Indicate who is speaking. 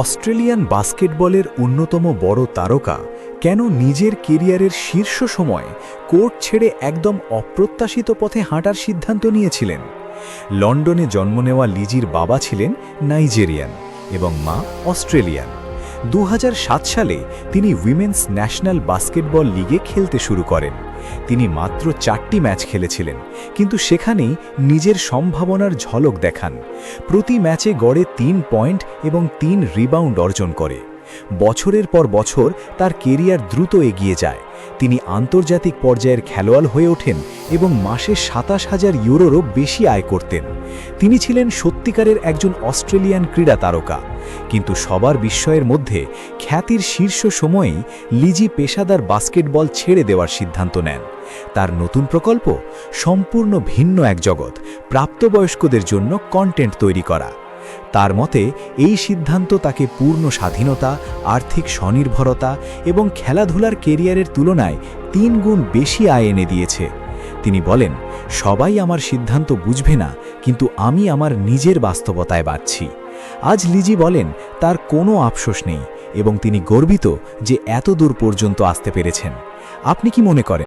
Speaker 1: Australian বাস্কেটবলের অন্যতম বড় তারকা কেন নিজের কেরিয়ারের শীর্ষ সময়ে কোর্ট ছেড়ে একদম অপ্রত্যাশিত পথে হাঁটার সিদ্ধান্ত নিয়েছিলেন? লন্ডনে জন্ম নেওয়া লিজির বাবা ছিলেন নাইজেরিয়ান এবং মা অস্ট্রেলিয়ান। 2007 সালে তিনি উইমেন্স ন্যাশনাল বাস্কেটবল লিগে খেলতে শুরু করেন। তিনি মাত্র 4টি ম্যাচ খেলেছিলেন, কিন্তু সেখানেই নিজের সম্ভাবনার ঝলক দেখান। প্রতি ম্যাচে গড়ে 3 পয়েন্ট এবং 3 রিবাউন্ড অর্জন করে। বছরের পর বছর তার কেরিয়ার দ্রুত এগিয়ে যায়। তিনি আন্তর্জাতিক পর্যায়ের খেলোয়াড় হয়ে ওঠেন এবং মাসে 27,000 ইউরোরও বেশি আয় করতেন। তিনি ছিলেন সত্যিকারের একজন অস্ট্রেলিয়ান ক্রীড়া তারকা। কিন্তু সবার বিস্ময়ের মধ্যে খ্যাতির শীর্ষ সময়েই লিজি পেশাদার বাস্কেটবল ছেড়ে দেওয়ার সিদ্ধান্ত নেন। তার নতুন প্রকল্প সম্পূর্ণ ভিন্ন এক জগৎ, প্রাপ্তবয়স্কদের জন্য কন্টেন্ট তৈরি করা। তার মতে এই সিদ্ধান্ত তাকে পূর্ণ স্বাধীনতা, আর্থিক স্বনির্ভরতা এবং খেলাধুলার কেরিয়ারের তুলনায় 3 গুণ বেশি আয় এনে দিয়েছে। তিনি বলেন, সবাই আমার সিদ্ধান্ত বুঝবে না, কিন্তু আমি আমার নিজের বাস্তবতায় বাঁচছি। আজ লিজি বলেন তার কোনো আফসোস নেই এবং তিনি গর্বিত যে এত দূর পর্যন্ত আসতে পেরেছেন। আপনি কি মনে করেন?